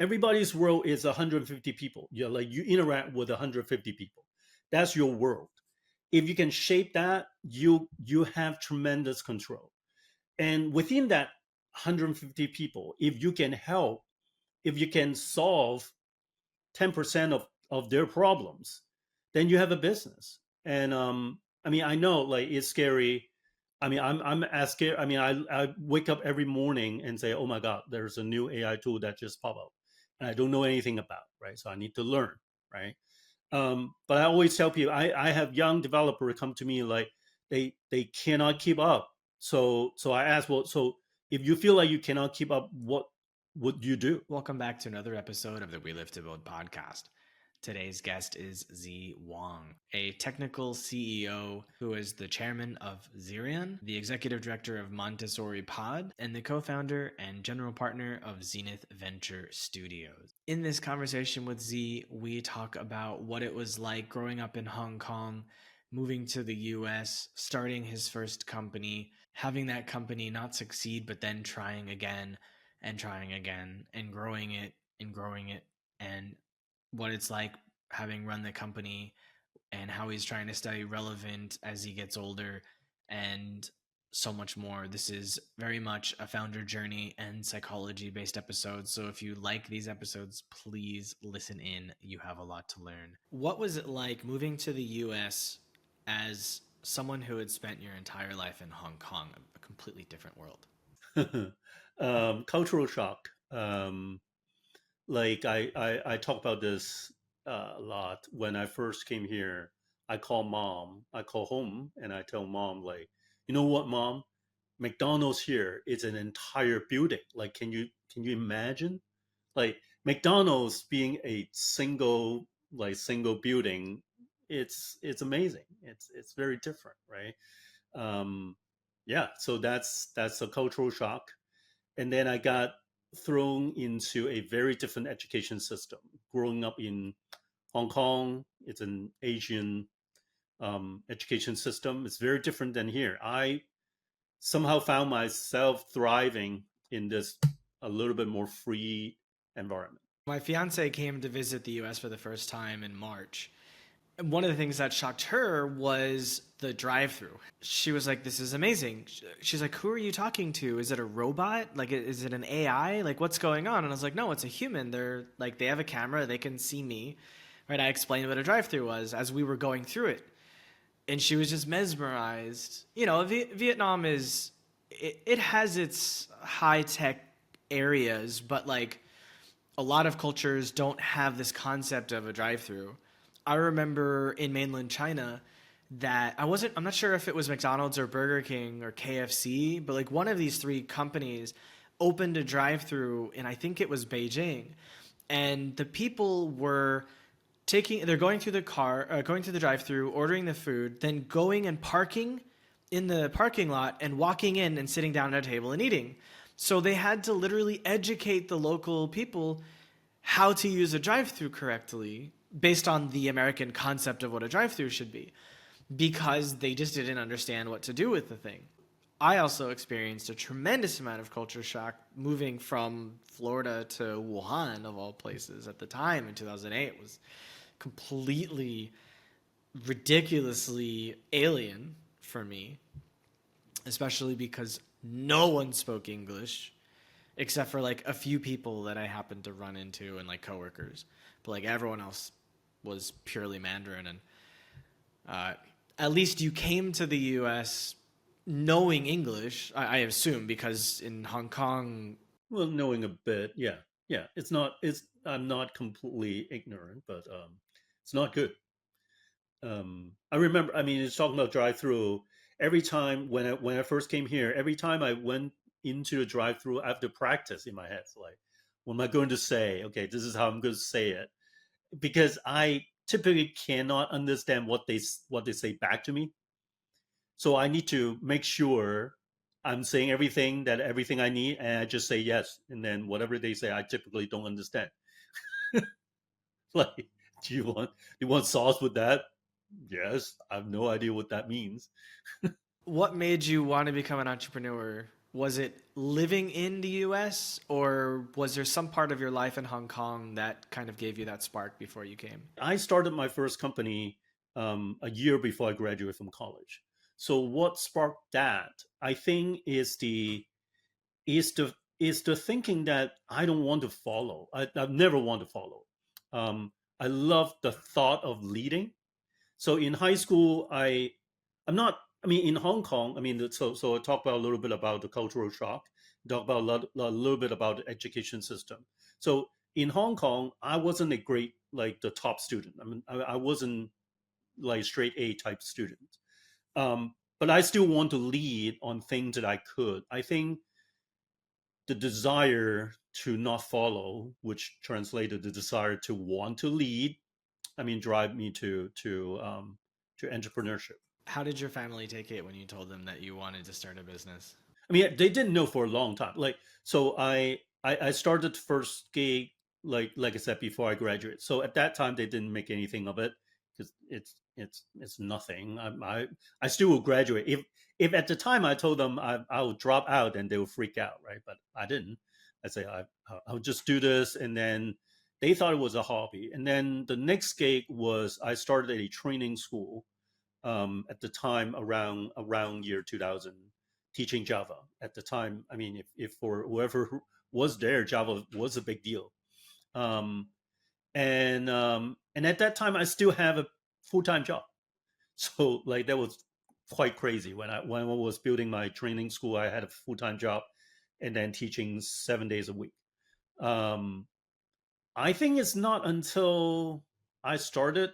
everybody's world is 150 people. You're like you interact with 150 people. That's your world. If you can shape that, you have tremendous control. And within that 150 people, if you can help, if you can solve 10% of their problems, then you have a business. And I mean, I know like it's scary. I mean, I'm as scared. I mean, I wake up every morning and say, oh my God, there's a new AI tool that just popped up and I don't know anything about, right? So I need to learn, right? But I always tell people, I have young developers come to me like they cannot keep up. So I ask, well, so if you feel like you cannot keep up, what would you do? Welcome back to another episode of the We Live to Build podcast. Today's guest is Z Wang, a technical CEO who is the chairman of Zerion, the executive director of Montessori Pod, and the co-founder and general partner of Zenith Venture Studios. In this conversation with Z, we talk about what it was like growing up in Hong Kong, moving to the US, starting his first company, having that company not succeed, but then trying again and trying again and growing it and growing it, and what it's like having run the company and how he's trying to stay relevant as he gets older and so much more. This is very much a founder journey and psychology based episode. So if you like these episodes, please listen in. You have a lot to learn. What was it like moving to the US as someone who had spent your entire life in Hong Kong, a completely different world? Cultural shock. Like I talk about this a lot. When I first came here, I call mom. I call home and I tell mom like, you know what, mom? McDonald's here is an entire building. Like, can you imagine? Like McDonald's being a single building, it's amazing. It's very different, right? Um, yeah, so that's a cultural shock. And then I got thrown into a very different education system. Growing up in Hong Kong, it's an Asian education system. It's very different than here. I somehow found myself thriving in this a little bit more free environment. My fiance came to visit the US for the first time in March. And one of the things that shocked her was the drive through. She was like, "This is amazing." She's like, "Who are you talking to? Is it a robot? Like, is it an AI? Like, what's going on?" And I was like, "No, it's a human. They're like, they have a camera. They can see me." Right? I explained what a drive through was as we were going through it. And she was just mesmerized. You know, Vietnam is, it has its high tech areas, but like a lot of cultures don't have this concept of a drive-through. I remember in mainland China that I'm not sure if it was McDonald's or Burger King or KFC, but like one of these three companies opened a drive-through, and I think it was Beijing. And the people were they're going through going through the drive-through, ordering the food, then going and parking in the parking lot and walking in and sitting down at a table and eating. So they had to literally educate the local people how to use a drive-through correctly based on the American concept of what a drive-through should be, because they just didn't understand what to do with the thing. I also experienced a tremendous amount of culture shock moving from Florida to Wuhan, of all places, at the time in 2008. It was completely, ridiculously alien for me, especially because no one spoke English except for like a few people that I happened to run into and like coworkers. But like everyone else was purely Mandarin. And at least you came to the US knowing English, I assume, because in Hong Kong. Well, knowing a bit, yeah, yeah. It's not. It's I'm not completely ignorant, but it's not good. I remember. I mean, it's talking about drive-through. Every time when I first came here, every time I went into the drive-through, I have to practice in my head. So like, what am I going to say? Okay, this is how I'm going to say it because I typically cannot understand what they say back to me. So I need to make sure I'm saying everything I need, and I just say yes, and then whatever they say, I typically don't understand. Like, do you want sauce with that? Yes, I have no idea what that means. What made you want to become an entrepreneur Was it living in the US, or was there some part of your life in Hong Kong that kind of gave you that spark before you came? I started my first company a year before I graduated from college. So what sparked that, I think, is the thinking that I don't want to follow. I've never want to follow. Um, I love the thought of leading. So in high school, I'm not. I mean, in Hong Kong, I mean, so I talk about a little bit about the cultural shock. Talk about a little bit about the education system. So in Hong Kong, I wasn't a great like the top student. I mean, I wasn't like straight A type student. But I still want to lead on things that I could. I think the desire to not follow, which translated the desire to want to lead, I mean, drive me to entrepreneurship. How did your family take it when you told them that you wanted to start a business? I mean, they didn't know for a long time. Like, so I started first gig like I said before I graduated. So at that time, they didn't make anything of it because it's nothing. I still will graduate. If at the time I told them I will drop out, and they will freak out, right? But I didn't. I say I'll just do this, and then they thought it was a hobby. And then the next gig was I started a training school at the time around year 2000 teaching Java at the time. I mean, if for whoever was there, Java was a big deal. Um, and at that time, I still have a full time job. So like that was quite crazy when I was building my training school. I had a full time job and then teaching 7 days a week. Um, I think it's not until I started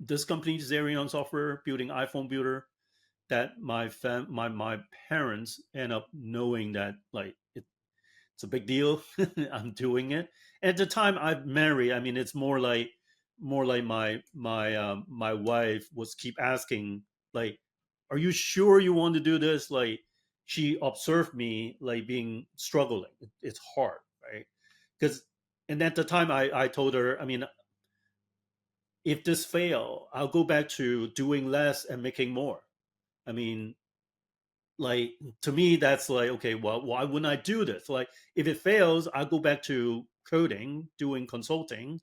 this company, Zerion Software, building iPhone builder, that my parents end up knowing that like it's a big deal. I'm doing it. And at the time I married, I mean, it's more like my wife was keep asking like, "Are you sure you want to do this?" Like she observed me like being struggling. It's hard, right? Because and at the time I told her, I mean, if this fail, I'll go back to doing less and making more. I mean, like to me that's like okay, well, why wouldn't I do this? Like if it fails, I'll go back to coding, doing consulting,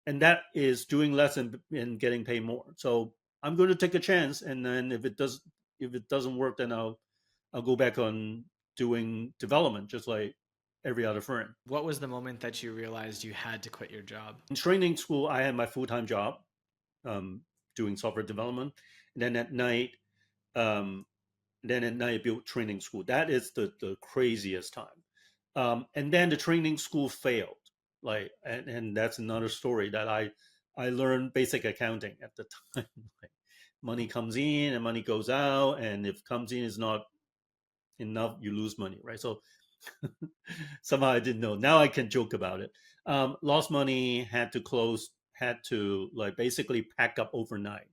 and that is doing less and getting paid more. So I'm going to take a chance, and then if it doesn't work, then I'll go back on doing development just like every other friend. What was the moment that you realized you had to quit your job? In training school I had my full-time job, um, doing software development, and um, then at night I built training school. That is the craziest time. And then the training school failed. Like, and that's another story that I learned basic accounting at the time. Like, money comes in and money goes out, and if comes in is not enough, you lose money, right? So somehow I didn't know. Now I can joke about it. Lost money, had to close, had to like basically pack up overnight.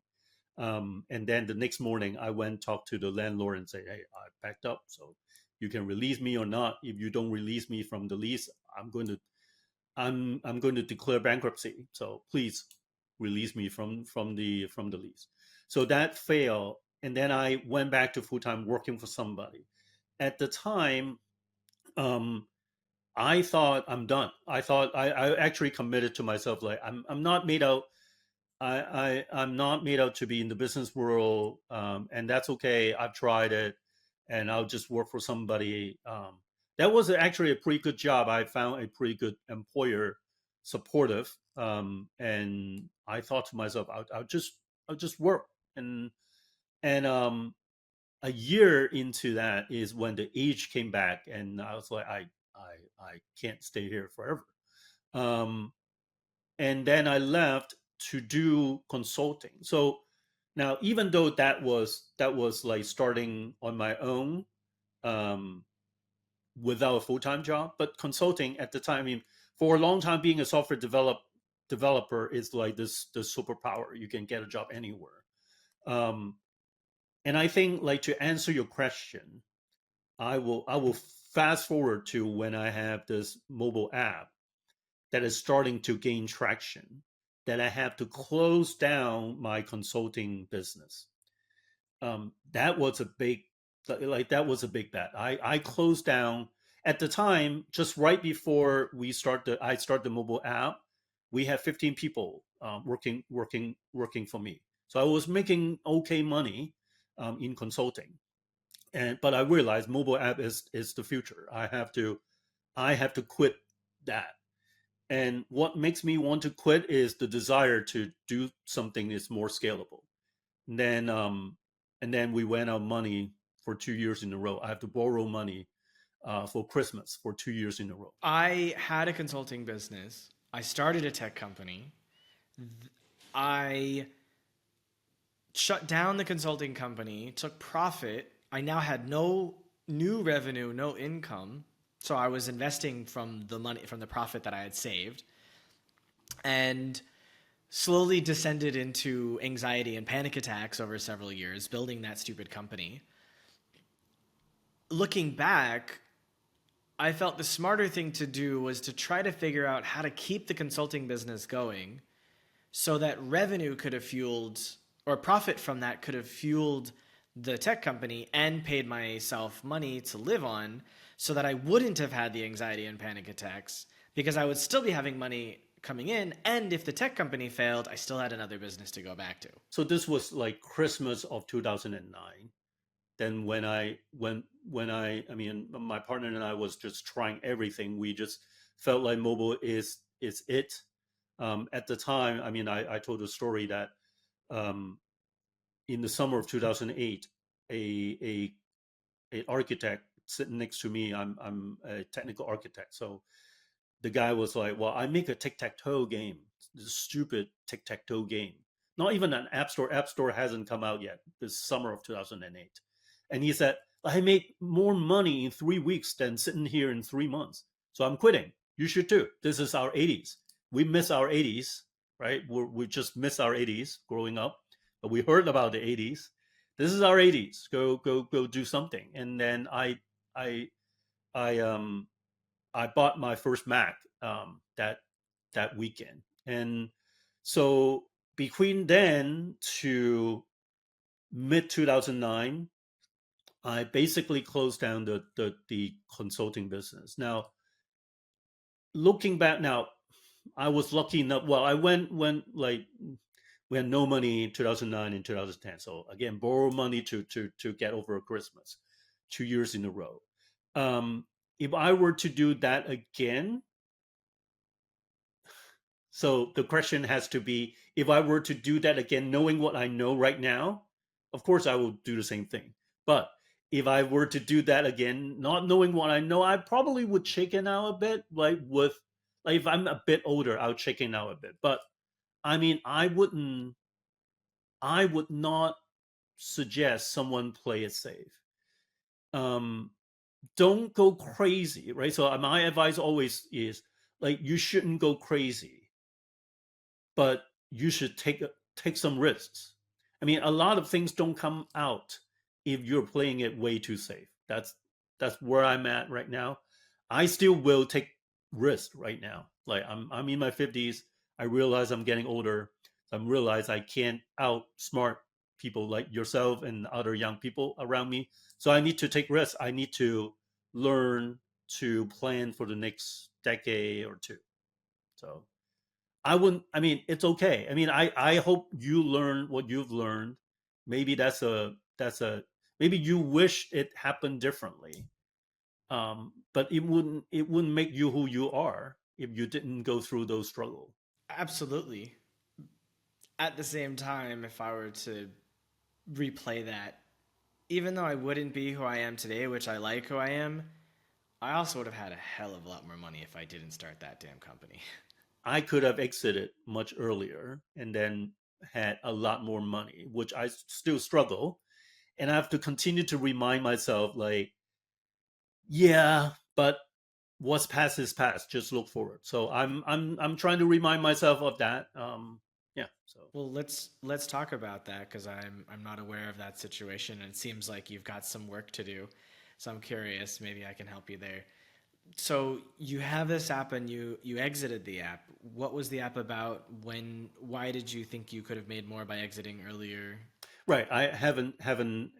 And then the next morning, I went talk to the landlord and say, "Hey, I packed up, so you can release me or not. If you don't release me from the lease, I'm going to declare bankruptcy. So please release me from the lease." So that failed, and then I went back to full time working for somebody. At the time, um, I thought I'm done. I actually committed to myself like I'm not made out I'm not made out to be in the business world, and that's okay. I've tried it, and I'll just work for somebody. That was actually a pretty good job. I found a pretty good employer, supportive, and I thought to myself, I'll just work. And a year into that is when the age came back, and I was like, I can't stay here forever. Um, and then I left to do consulting. So now, even though that was like starting on my own, um, without a full time job, but consulting at the time, I mean, for a long time, being a software developer is like this the superpower. You can get a job anywhere. Um, and I think like to answer your question, I will fast forward to when I have this mobile app that is starting to gain traction, that I have to close down my consulting business. That was a big Like that was a big bet. I closed down at the time, just right before I start the mobile app. We had 15 people working for me. So I was making okay money in consulting, and but I realized mobile app is the future. I have to quit that. And what makes me want to quit is the desire to do something that's more scalable. And then we went out money for 2 years in a row. I have to borrow money for Christmas for 2 years in a row. I had a consulting business. I started a tech company. I shut down the consulting company, took profit. I now had no new revenue, no income. So I was investing from the money, from the profit that I had saved, and slowly descended into anxiety and panic attacks over several years, building that stupid company. Looking back, I felt the smarter thing to do was to try to figure out how to keep the consulting business going so that revenue could have fueled, or profit from that could have fueled the tech company and paid myself money to live on, so that I wouldn't have had the anxiety and panic attacks, because I would still be having money coming in, and if the tech company failed, I still had another business to go back to. So this was like Christmas of 2009. Then when I mean my partner and I was just trying everything. We just felt like mobile is it. At the time, I mean, I told a story that um, in the summer of 2008, a a architect sitting next to me. I'm a technical architect, so the guy was like, "Well, I make a tic tac toe game, this stupid tic tac toe game. Not even an app store. App store hasn't come out yet. This summer of 2008." And he said, "I made more money in 3 weeks than sitting here in 3 months. So I'm quitting. You should too. This is our 80s. We miss our 80s, right? We just miss our 80s growing up, but we heard about the 80s. This is our 80s. Go do something." And then I I I bought my first Mac that weekend, and so between then to mid 2009, I basically closed down the consulting business. Now, looking back now, I was lucky enough. Well, I went like we had no money in 2009 and 2010. So again, borrow money to get over Christmas, 2 years in a row. Um, if I were to do that again, so the question has to be, if I were to do that again, knowing what I know right now, of course I will do the same thing. But if I were to do that again, not knowing what I know, I probably would chicken out a bit. Like if I'm a bit older, I'll chicken out a bit. But I mean, I would not suggest someone play it safe. Um, don't go crazy, right? So my advice always is like you shouldn't go crazy, but you should take some risks. I mean, a lot of things don't come out if you're playing it way too safe. That's where I'm at right now. I still will take risks right now. Like I'm in my 50s. I realize I'm getting older. I realize I can't outsmart people like yourself and other young people around me. So I need to take risks. I need to learn to plan for the next decade or two. So I wouldn't. I mean, it's okay. I mean, I hope you learn what you've learned. Maybe that's a maybe you wish it happened differently. But it wouldn't make you who you are if you didn't go through those struggles. Absolutely. At the same time, if I were to replay that, even though I wouldn't be who I am today, which I like who I am, I also would have had a hell of a lot more money if I didn't start that damn company. I could have exited much earlier and then had a lot more money, which I still struggle, and I have to continue to remind myself, like, yeah, but what's past is past. Just look forward. So I'm trying to remind myself of that. Yeah. So Well, let's talk about that because I'm not aware of that situation and it seems like you've got some work to do. So I'm curious, maybe I can help you there. So you have this app and you exited the app. What was the app about? Why did you think you could have made more by exiting earlier? Right. I haven't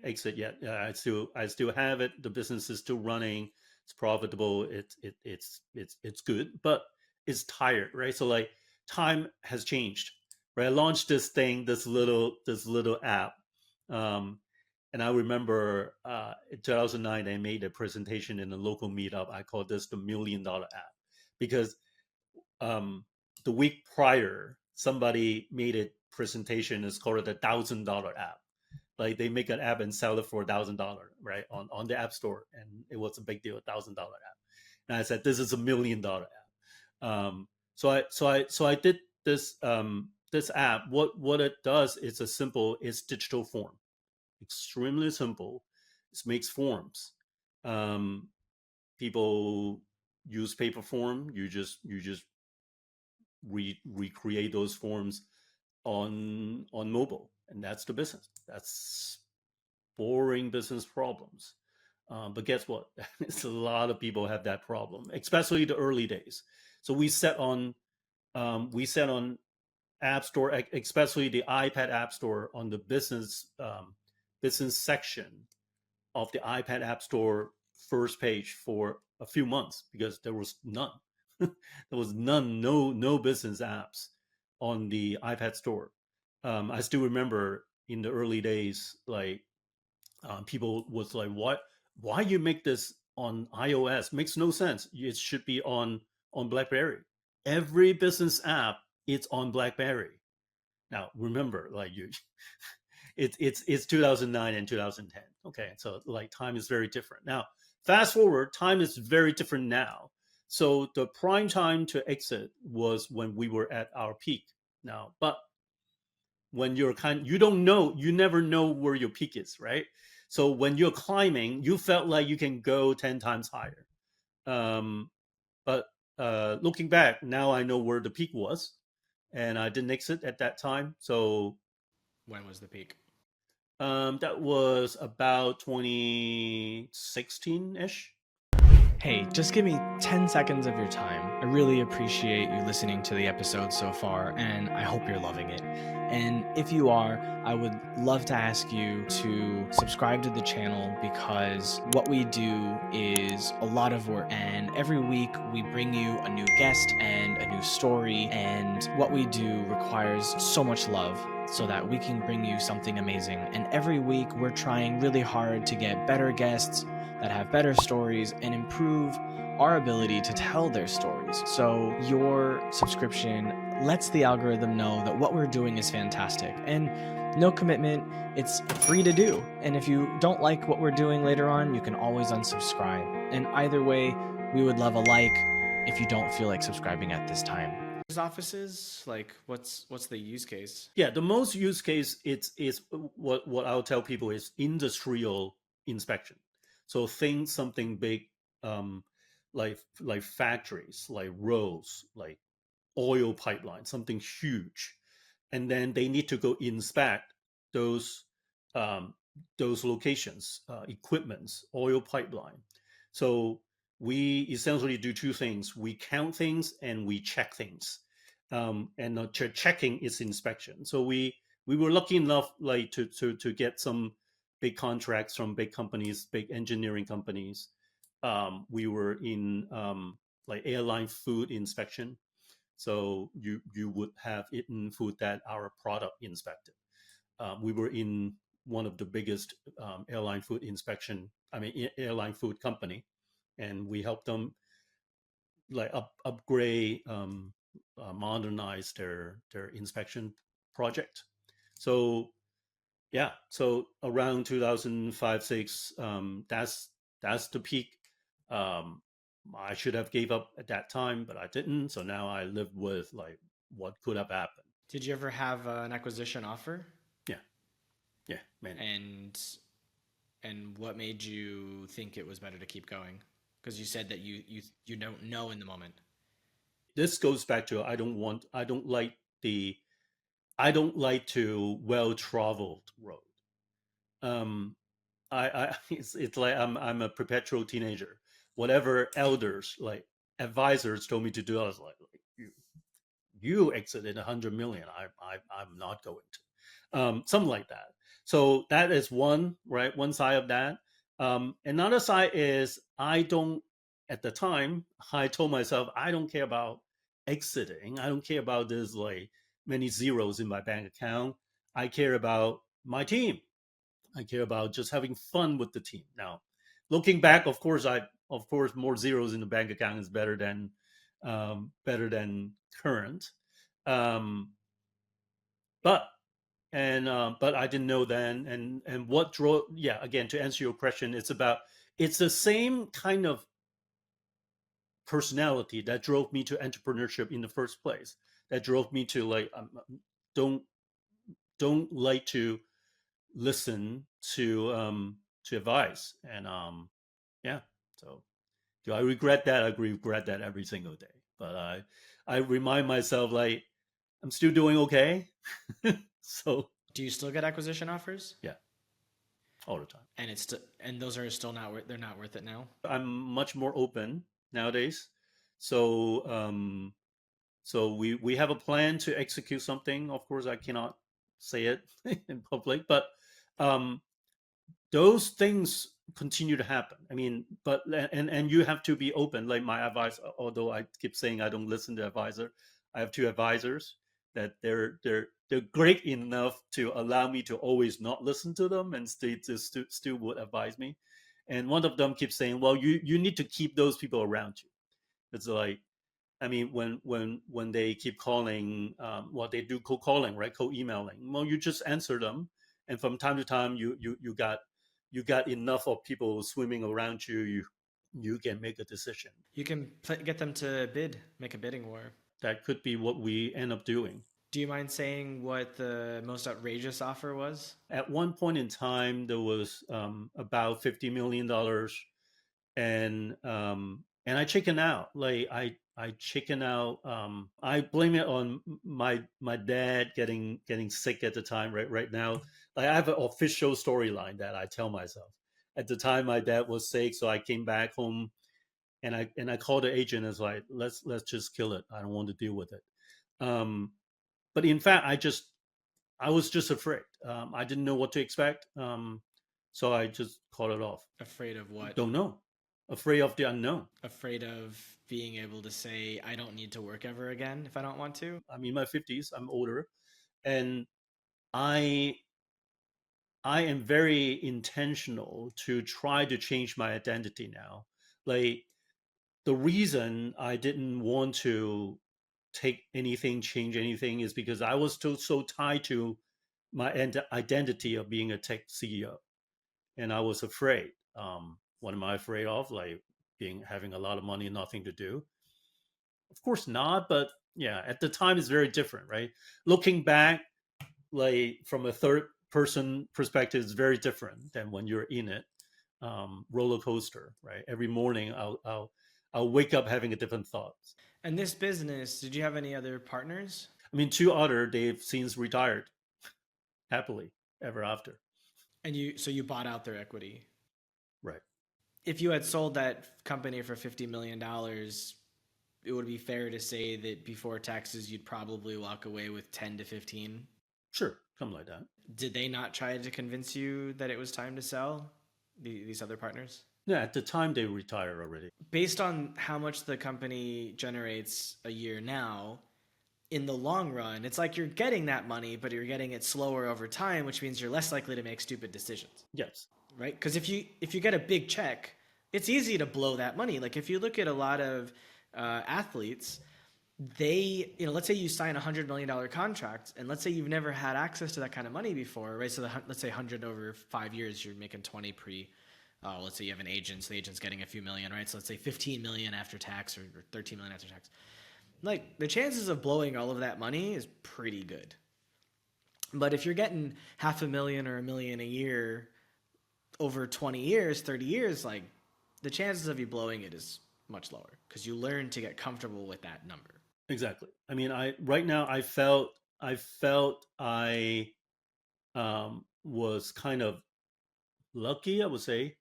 exit yet. I still have it. The business is still running. It's profitable. It's good, but it's tired, right? So like time has changed, right? I launched this thing, this little app, um, and I remember in 2009 I made a presentation in a local meetup. I called this the $1 million app because um, the week prior somebody made a presentation. It's called a $1,000 app, like they make an app and sell it for $1,000, right, on the app store, and it was a big deal, $1,000 app. And I said, this is $1 million app. So I did this app. What it does is it's digital form, extremely simple. It makes forms. Um, People use paper form. You just recreate those forms on mobile, and that's the business. That's boring business problems. But guess what? It's a lot of people have that problem, especially the early days. So we set on App Store, especially the iPad App Store, on the business section of the iPad App Store first page for a few months because there was none. There was none, no business apps on the iPad Store. I still remember in the early days, like people was like, why you make this on iOS? Makes no sense. It should be on BlackBerry. Every business app it's on BlackBerry. Now remember, like you, it's 2009 and 2010. Okay, so like time is very different now. Fast forward, time is very different now. So the prime time to exit was when we were at our peak. Now, but when you don't know, you never know where your peak is, right? So when you're climbing, you felt like you can go 10 times higher. um, but looking back now, I know where the peak was, and I didn't exit at that time. So When was the peak? that was about 2016-ish. Hey, just give me 10 seconds of your time. I really appreciate you listening to the episode so far, and I hope you're loving it. And if you are, I would love to ask you to subscribe to the channel because what we do is a lot of work. And every week we bring you a new guest and a new story. And what we do requires so much love so that we can bring you something amazing. And every week we're trying really hard to get better guests that have better stories and improve our ability to tell their stories. So your subscription lets the algorithm know that what we're doing is fantastic. And no commitment, it's free to do. And if you don't like what we're doing later on, you can always unsubscribe. And either way, we would love a like if you don't feel like subscribing at this time. Offices, like what's the use case? Yeah, the most use case it's is what I'll tell people is industrial inspection. So think something big, um, like factories, like roads, like oil pipeline, something huge, and then they need to go inspect those um, those locations, equipments, oil pipeline. So we essentially do two things: we count things and we check things. And checking is inspection. So we were lucky enough, like to get some big contracts from big companies, big engineering companies. We were in like airline food inspection, so you would have eaten food that our product inspected. We were in one of the biggest airline food inspection. I mean, airline food company, and we helped them like upgrade, modernize their inspection project. So yeah, so around 2005 6, that's the peak. um, I should have gave up at that time, but I didn't. So now I live with like what could have happened. Did you ever have an acquisition offer? Yeah, yeah, many. And what made you think it was better to keep going? Because you said that you don't know in the moment. This goes back to I don't like to well traveled road. um I it's like I'm a perpetual teenager. Whatever elders, like advisors, told me to do, I was like you exited 100 million. I'm not going to. Something like that. So that is one, right? One side of that. Another side is I don't, at the time, I told myself, I don't care about exiting. I don't care about this like many zeros in my bank account. I care about my team. I care about just having fun with the team. Now, looking back, of course, more zeros in the bank account is better than current. Um, but but I didn't know then. And what drove? Yeah, again, to answer your question, it's the same kind of personality that drove me to entrepreneurship in the first place. That drove me to like don't don't like to listen to advice. And yeah, so do I regret that? I regret that every single day. But I remind myself like I'm still doing okay. So Do you still get acquisition offers? yeah, all the time. And and those are still not they're not worth it now. I'm much more open nowadays. So so we have a plan to execute something. Of course, I cannot say it in public, but um, those things continue to happen. I mean, but and you have to be open. Like my advice, although I keep saying I don't listen to advisor, I have two advisors that they're great enough to allow me to always not listen to them and still would advise me. And one of them keeps saying, "Well, you need to keep those people around you." It's like I mean, when they keep calling, well, they do cold calling, right? Cold emailing. Well, you just answer them, and from time to time, you got enough of people swimming around you. You can make a decision. You can get them to make a bidding war. That could be what we end up doing. Do you mind saying what the most outrageous offer was? At one point in time, there was about $50 million, and I chicken out. Like I chicken out. I blame it on my dad getting sick at the time. Right now, like I have an official storyline that I tell myself. At the time, my dad was sick, so I came back home and I called the agent and was like, let's just kill it. I don't want to deal with it. Um, but in fact, I was just afraid. I didn't know what to expect. So I just called it off. Afraid of what? Don't know. Afraid of the unknown. Afraid of being able to say, I don't need to work ever again if I don't want to? I'm in my 50s. I'm older, and I I am very intentional to try to change my identity now. Like the reason I didn't want to take anything, change anything, is because I was still so tied to my identity of being a tech CEO, and I was afraid. What am I afraid of? Like being having a lot of money and nothing to do. Of course not, but yeah, at the time it's very different, right? Looking back, like from a third person perspective, it's very different than when you're in it. Roller coaster, right? Every morning, I'll wake up having a different thoughts. And this business, did you have any other partners? I mean, two other they've since retired happily ever after. And so you bought out their equity. Right. If you had sold that company for $50 million, it would be fair to say that before taxes, you'd probably walk away with 10 to 15. Sure, something like that. Did they not try to convince you that it was time to sell these other partners? Yeah, at the time they retired already. Based on how much the company generates a year now, in the long run, it's like you're getting that money, but you're getting it slower over time, which means you're less likely to make stupid decisions, Yes. right? Because if you get a big check, it's easy to blow that money. Like if you look at a lot of athletes, they, let's say you sign $100 million contract, and let's say you've never had access to that kind of money before, right? So let's say 100 over 5 years, you're making 20 pre. Let's say you have an agent, so the agent's getting a few million, right? So let's say 15 million after tax or 13 million after tax. Like the chances of blowing all of that money is pretty good. But if you're getting $500,000 or $1 million a year over 20 years, 30 years, like the chances of you blowing it is much lower because you learn to get comfortable with that number. Exactly. I mean, I right now I felt I was kind of lucky, I would say,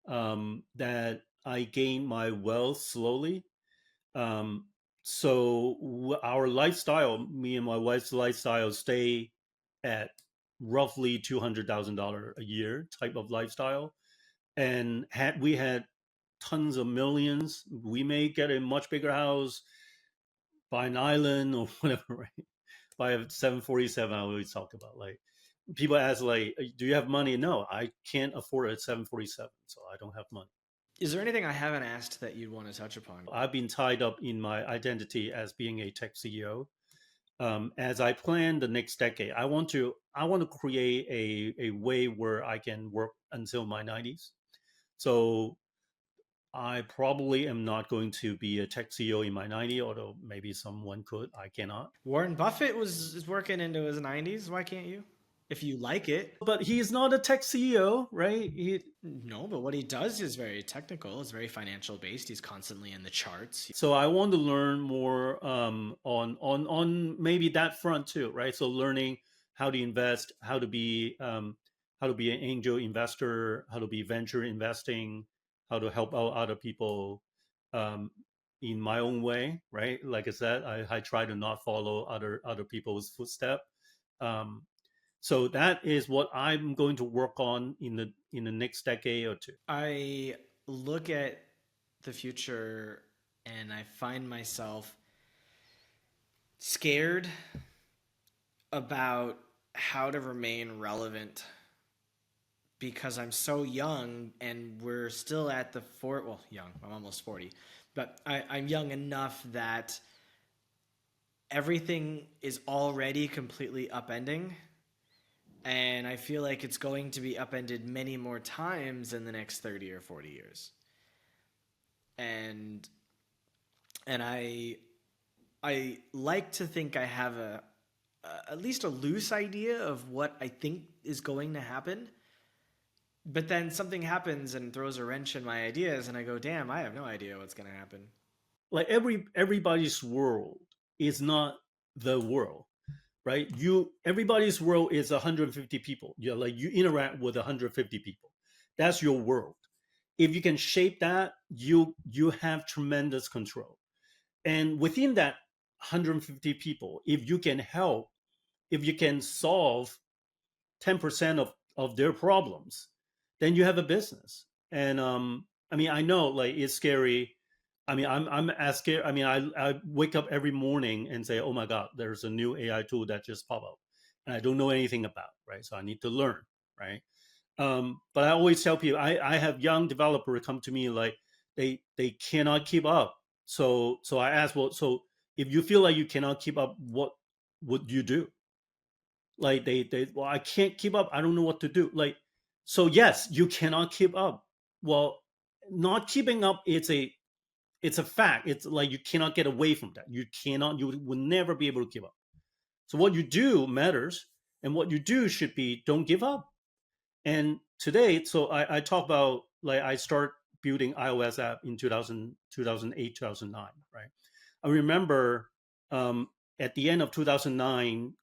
that I gained my wealth slowly. Um, so our lifestyle, me and my wife's lifestyle, stay at roughly $200,000 a year type of lifestyle. And had we had tons of millions, we may get a much bigger house, buy an island or whatever, right? Buy a 747. I always talk about like people ask like, "Do you have money?" No, I can't afford a 747, so I don't have money. Is there anything I haven't asked that you'd want to touch upon? I've been tied up in my identity as being a tech CEO. As I plan the next decade, I want to create a way where I can work until my 90s. So I probably am not going to be a tech CEO in my 90s, although maybe someone could. I cannot. Warren Buffett was is working into his 90s. Why can't you? If you like it. But he's not a tech CEO, right? No, but what he does is very technical. It's very financial based. He's constantly in the charts. So I want to learn more on maybe that front too, right? So learning how to invest, how to be an angel investor, how to be venture investing, how to help out other people um, in my own way, right? Like I said, I try to not follow other people's footsteps. Um, so that is what I'm going to work on in the next decade or two. I look at the future and I find myself scared about how to remain relevant because I'm so young and we're still at the well, young, I'm almost 40, but I'm young enough that everything is already completely upending. And I feel like it's going to be upended many more times in the next 30 or 40 years. And and I like to think I have at least a loose idea of what I think is going to happen. But then something happens and throws a wrench in my ideas, and I go, "Damn, I have no idea what's going to happen." Like everybody's world is not the world, right? You everybody's world is 150 people. You like you interact with 150 people. That's your world. If you can shape that, you have tremendous control. And within that 150 people, if you can help, if you can solve 10% of their problems, then you have a business. And I mean, I know like it's scary. I mean, I'm as scared. I mean, I wake up every morning and say, oh my God, there's a new AI tool that just popped up, and I don't know anything about, right? So I need to learn, right? But I always tell people, I have young developers come to me like they cannot keep up. So I ask, well, so if you feel like you cannot keep up, what would you do? Like they well, I can't keep up. I don't know what to do. Like, so yes, you cannot keep up. Well, not keeping up, it's a fact. It's like you cannot get away from that. You will never be able to keep up. So what you do matters, and what you do should be don't give up. And today, so I talk about like I start building iOS app in 2008, 2009, right? I remember at the end of 2009,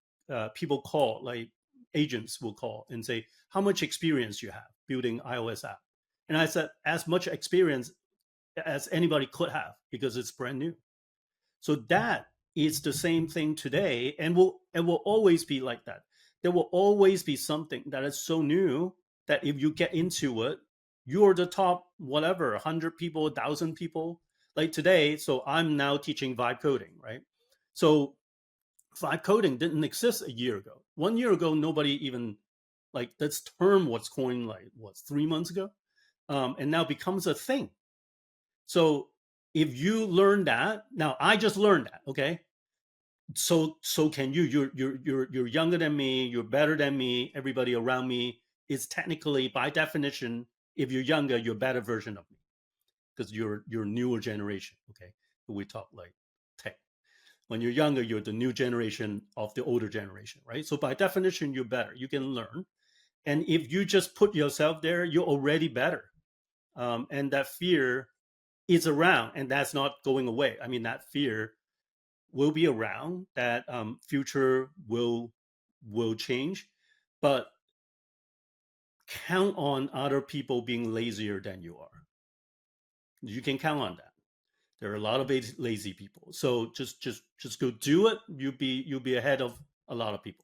people call, like agents will call and say, how much experience you have building iOS app? And I said, as much experience as anybody could have because it's brand new. So that is the same thing today, and will always be like that. There will always be something that is so new that if you get into it, you're the top whatever 100 people, 1,000 people. Like today, so I'm now teaching vibe coding, right? So vibe coding didn't exist a year ago. 1 year ago, nobody even like this term was coined like what 3 months ago, and now becomes a thing. So if you learn that, now I just learned that, okay? So can you. You're younger than me, you're better than me, everybody around me is technically by definition, if you're younger, you're a better version of me because you're newer generation, okay? We talk like tech. When you're younger, you're the new generation of the older generation, right? So by definition, you're better, you can learn. And if you just put yourself there, you're already better. And that fear is around, and that's not going away. I mean, that fear will be around. That future will change, but count on other people being lazier than you are. You can count on that. There are a lot of lazy people. So just go do it. You'll be ahead of a lot of people.